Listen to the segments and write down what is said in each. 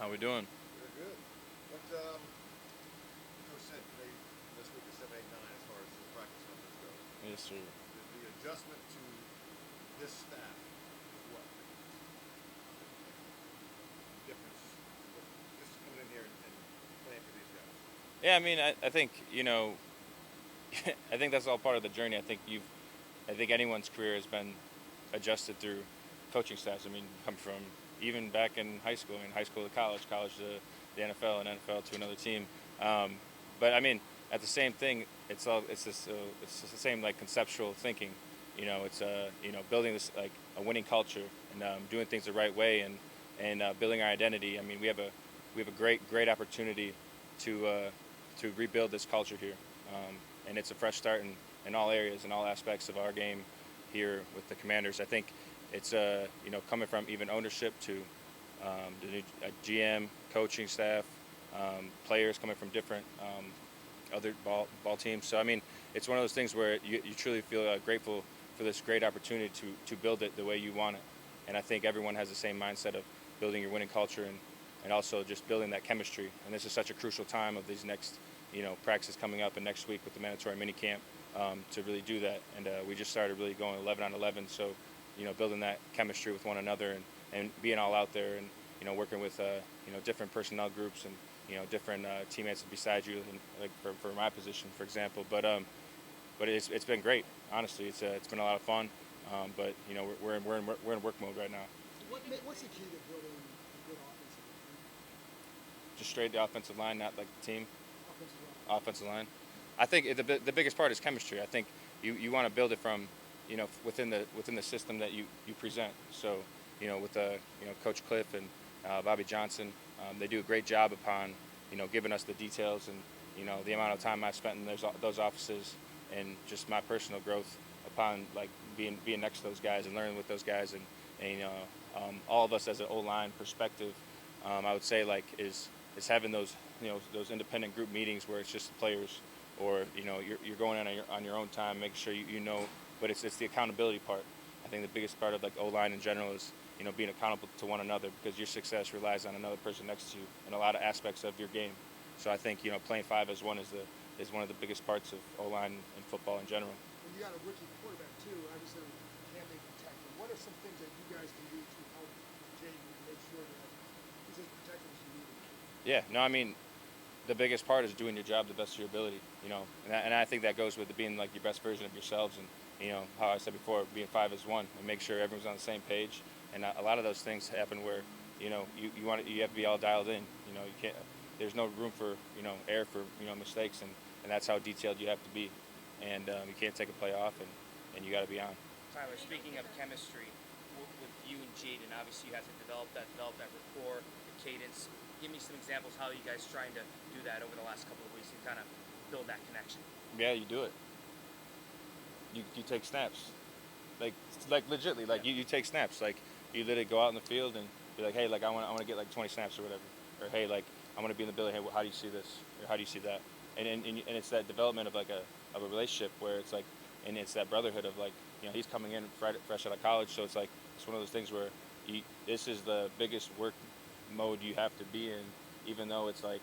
How we doing? Very good. What Coach said today, this week is 7, 8, 9 as far as the practice numbers go. Yes, sir. The adjustment to this staff is what? Difference just coming in here and playing for these guys. Yeah, I mean, I think I think that's all part of the journey. I think anyone's career has been adjusted through coaching staffs. I mean, come from even back in high school. I mean, high school to college to the NFL, and NFL to another team. But I mean, at the same thing, it's the same like conceptual thinking. It's building this like a winning culture and doing things the right way and building our identity. I mean, we have a great opportunity to rebuild this culture here, and it's a fresh start in all areas and all aspects of our game here with the Commanders. I think it's coming from even ownership to the new GM, coaching staff, players coming from different other ball teams. So I mean, it's one of those things where you truly feel grateful for this great opportunity to build it the way you want it. And I think everyone has the same mindset of building your winning culture and also just building that chemistry. And this is such a crucial time of these next practices coming up and next week with the mandatory mini camp to really do that. And we just started really going 11 on 11. So building that chemistry with one another and being all out there and working with different personnel groups and different teammates beside you, and like for my position, for example. But it's been great. Honestly, it's been a lot of fun. But we're in work mode right now. What's the key to building a good offensive line? Just straight the offensive line, not like the team. Offensive line. Offensive line. I think the biggest part is chemistry. I think you want to build it from within the system that you present. So with Coach Cliff and Bobby Johnson, they do a great job upon giving us the details and the amount of time I've spent in those offices and just my personal growth upon like being next to those guys and learning with those guys and all of us as an O-line perspective, I would say like is having those those independent group meetings where it's just the players or you're going on your own time, making sure you know, but it's the accountability part. I think the biggest part of like O-line in general is being accountable to one another because your success relies on another person next to you in a lot of aspects of your game. So I think playing five as one is one of the biggest parts of O-line and football in general. And you got a rookie quarterback too. Obviously, can't be protected. What are some things that you guys can do to help Jaden make sure that he's as protected as you need him? Yeah, no, I mean, the biggest part is doing your job the best of your ability, and I think that goes with being like your best version of yourselves and, how I said before, being five as one and make sure everyone's on the same page. And a lot of those things happen where, you have to be all dialed in, you can't, there's no room for, air for, mistakes and that's how detailed you have to be. And you can't take a play off and you got to be on. Tyler, speaking of chemistry, with you and Jaden, obviously you have to develop that rapport, the cadence. Give me some examples how you guys trying to do that over the last couple of weeks and kind of build that connection. Yeah, you do it. You take snaps, like legitly, like you take snaps, like you literally go out in the field and be like, hey, like I want to get like 20 snaps or whatever, or hey, like I want to be in the building. Hey, how do you see this, or how do you see that? And it's that development of like a relationship where it's like, and it's that brotherhood of like, he's coming in fresh out of college, so it's like it's one of those things where this is the biggest work mode you have to be in, even though it's like,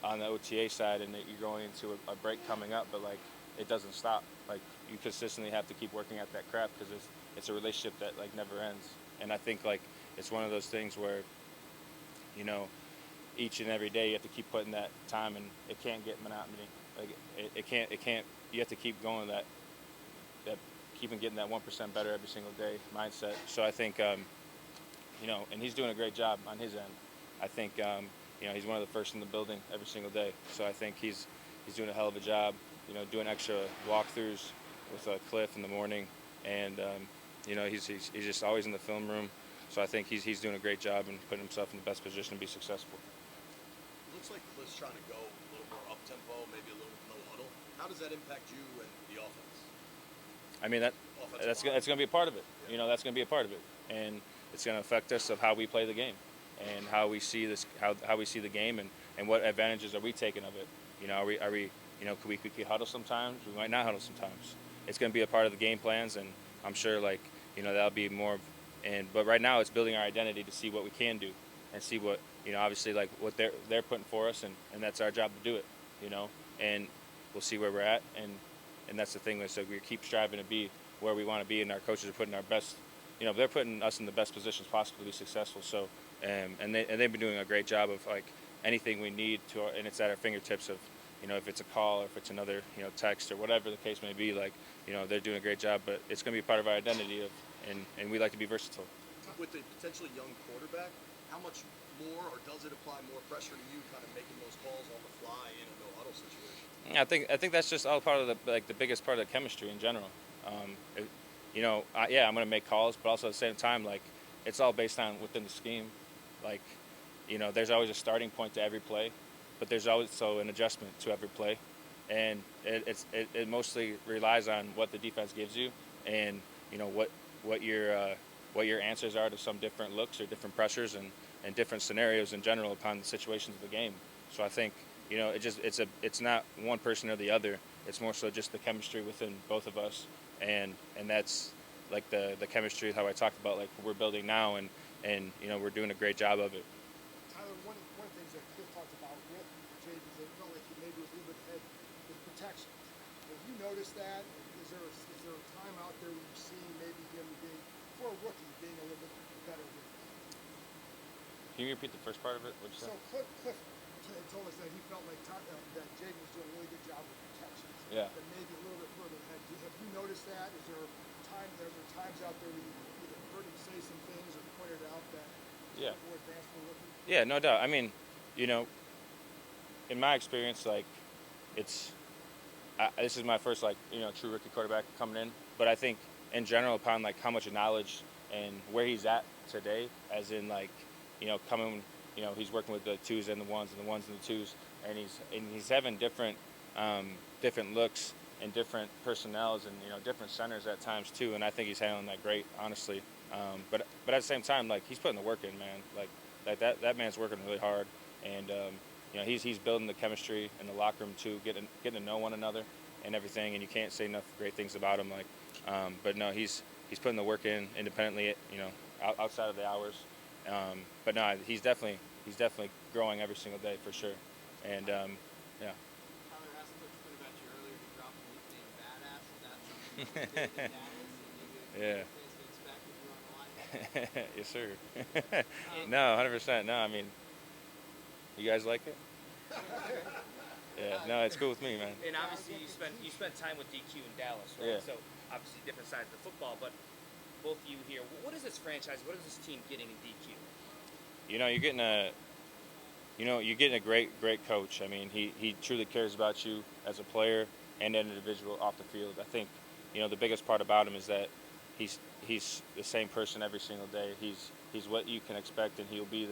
on the OTA side and that you're going into a break coming up, but like it doesn't stop. Like you consistently have to keep working at that craft because it's a relationship that like never ends. And I think like it's one of those things where, each and every day you have to keep putting that time, and it can't get monotony. Like it can't. You have to keep going that keeping getting that 1% better every single day mindset. So I think and he's doing a great job on his end. I think he's one of the first in the building every single day. So I think he's doing a hell of a job. Doing extra walkthroughs with Cliff in the morning, and he's just always in the film room. So I think he's doing a great job and putting himself in the best position to be successful. Looks like Cliff's trying to go a little more up tempo, maybe a little no huddle. How does that impact you and the offense? I mean that's going to be a part of it. Yeah. That's going to be a part of it, and it's going to affect us of how we play the game, and how we see this, how we see the game, and what advantages are we taking of it. Are we could we quickly huddle sometimes? We might not huddle sometimes. It's going to be a part of the game plans, and I'm sure that'll be more. But right now it's building our identity to see what we can do, and see what, obviously like what they're putting for us, and that's our job to do it, and we'll see where we're at, and that's the thing. So we keep striving to be where we want to be, and our coaches are putting our best, they're putting us in the best positions possible to be successful. So, and they've been doing a great job of like anything we need to, and it's at our fingertips of, if it's a call or if it's another, text or whatever the case may be, like, they're doing a great job, but it's going to be part of our identity and we like to be versatile. With a potentially young quarterback, how much more, or does it apply more pressure to you kind of making those calls on the fly in a no huddle situation? I think that's just all part of the biggest part of the chemistry in general. I'm going to make calls, but also at the same time, like, it's all based on within the scheme. Like, there's always a starting point to every play, but there's also an adjustment to every play, and it mostly relies on what the defense gives you, and what your answers are to some different looks or different pressures and different scenarios in general upon the situations of the game. So I think it's not one person or the other. It's more so just the chemistry within both of us, and that's like the chemistry how I talked about, like we're building now, and we're doing a great job of it. Tyler, one of the things that Cliff talked about with Jaden is it felt like he maybe was a little bit ahead with protection. Have you noticed that? Is there a time out there where you're seeing maybe him being, for a rookie, being a little bit better with that? Can you repeat the first part of it? What you So said? Cliff told us that he felt like that Jaden was doing a really good job with protections. Yeah. But maybe a little bit further ahead. Have you noticed that? Is there times out there where you either heard him say some things or pointed out that Yeah. more advanced for a rookie? Yeah, no doubt. I mean, in my experience, like, this is my first, like, true rookie quarterback coming in. But I think in general, upon like how much knowledge and where he's at today, as in like, coming, he's working with the twos and the ones and the twos, and he's having different looks and different personnels and different centers at times too. And I think he's handling that great, honestly. But at the same time, like, he's putting the work in, man. Like that man's working really hard, and he's building the chemistry in the locker room too, getting to know one another and everything. And you can't say enough great things about him. Like, but no, he's putting the work in independently, outside of the hours. But no, he's definitely growing every single day for sure. And yeah. Tyler asked Coach Quinn about you earlier. He dropped a nickname, Biadasz. Is that something you did in Dallas? And maybe Yeah. fans can expect if you're on the line? Yes, sir. No, 100%. No, I mean, you guys like it? Yeah, no, it's cool with me, man. And obviously you spent time with DQ in Dallas, right? Yeah. So obviously different sides of the football, but both of you here, what is this franchise? What is this team getting in DQ? You're getting a great coach. I mean, he truly cares about you as a player and an individual off the field. I think, the biggest part about him is that he's the same person every single day. He's what you can expect, and he'll be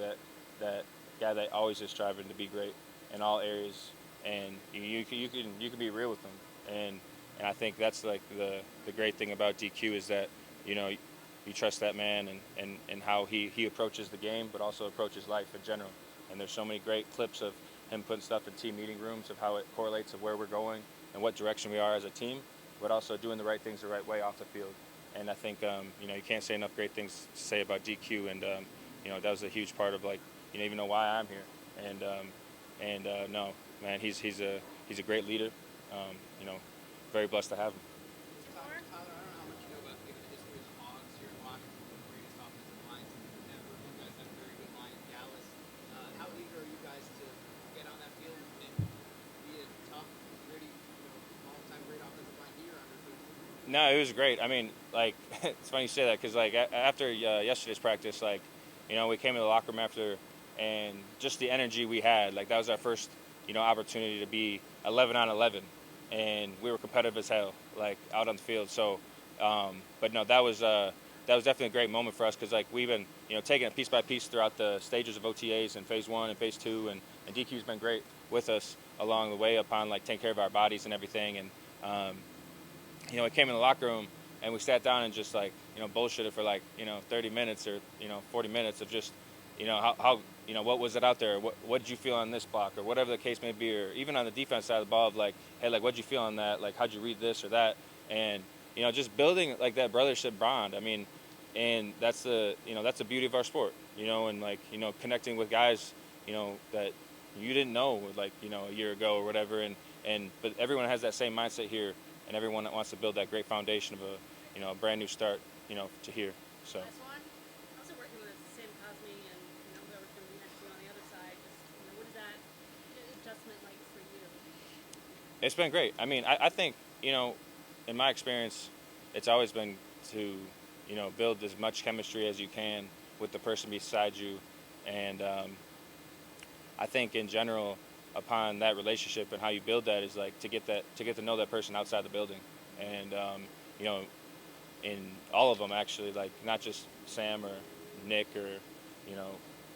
that guy that always is striving to be great in all areas. And you can be real with him, and I think that's like the great thing about DQ is that you trust that man and how he approaches the game, but also approaches life in general. And there's so many great clips of him putting stuff in team meeting rooms of how it correlates of where we're going and what direction we are as a team, but also doing the right things the right way off the field. And I think you can't say enough great things to say about DQ, and that was a huge part of, like, even know why I'm here. And no, man, he's a great leader. Very blessed to have him. Tyler, I don't know how much you know about maybe the history of the Hogs here in Washington, the greatest offensive lines in ever. You guys had a very good line in Dallas. How eager are you guys to get on that field and be a tough, gritty, all-time great offensive line here under Coach? No, it was great. I mean, like, it's funny you say that because, like, after yesterday's practice, like, we came in the locker room after, and just the energy we had, like, that was our first, opportunity to be 11 on 11, and we were competitive as hell, like, out on the field. So, but no, that was definitely a great moment for us because, like, we've been, taking it piece by piece throughout the stages of OTAs and phase 1 and phase 2, and DQ's been great with us along the way upon, like, taking care of our bodies and everything. And we came in the locker room and we sat down and just, like, bullshitted for, like, 30 minutes or 40 minutes of just, how what was it out there? What did you feel on this block, or whatever the case may be, or even on the defense side of the ball of, like, hey, like, what did you feel on that? Like, how'd you read this or that? And just building, like, that brothership bond. I mean, and that's the that's the beauty of our sport, and like connecting with guys, that you didn't know like a year ago or whatever, and but everyone has that same mindset here, and everyone that wants to build that great foundation of a brand new start, to here. So Last one. How's it working with Sam Cosme and whoever's going to be next to you on the other side? Just what is that adjustment like for you? it's been great. I mean, I think in my experience, it's always been to build as much chemistry as you can with the person beside you, and I think in general, upon that relationship and how you build that is like to get to know that person outside the building, and you know, in all of them actually, like not just Sam or Nick or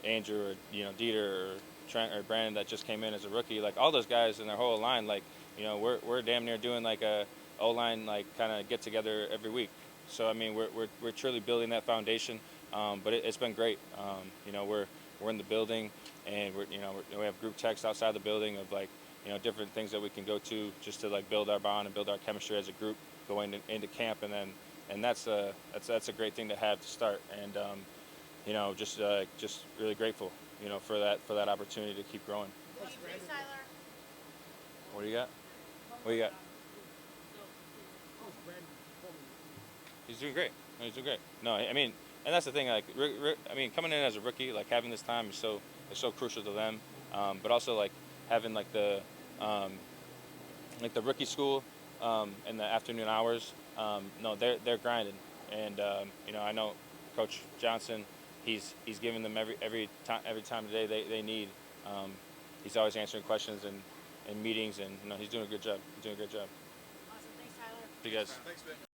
Andrew or Dieter or Trent or Brandon that just came in as a rookie, like all those guys and their whole line, like we're damn near doing like a O line like kind of get together every week. So I mean we're truly building that foundation, but it's been great. We're in the building, and we have group text outside the building of like different things that we can go to just to like build our bond and build our chemistry as a group going into camp, and that's a great thing to have to start, and just really grateful for that opportunity to keep growing. Thanks, Tyler. What do you got? What do you got? How's Brandon performing? He's doing great. He's doing great. No, I mean, and that's the thing. Like, I mean, coming in as a rookie, like having this time is so crucial to them. But also like having like the rookie school in the afternoon hours. No, they're grinding, and I know Coach Johnson. He's giving them every time of day they need. He's always answering questions and meetings, and he's doing a good job. He's doing a great job. Awesome. Thanks, Tyler. You guys. Thanks, man.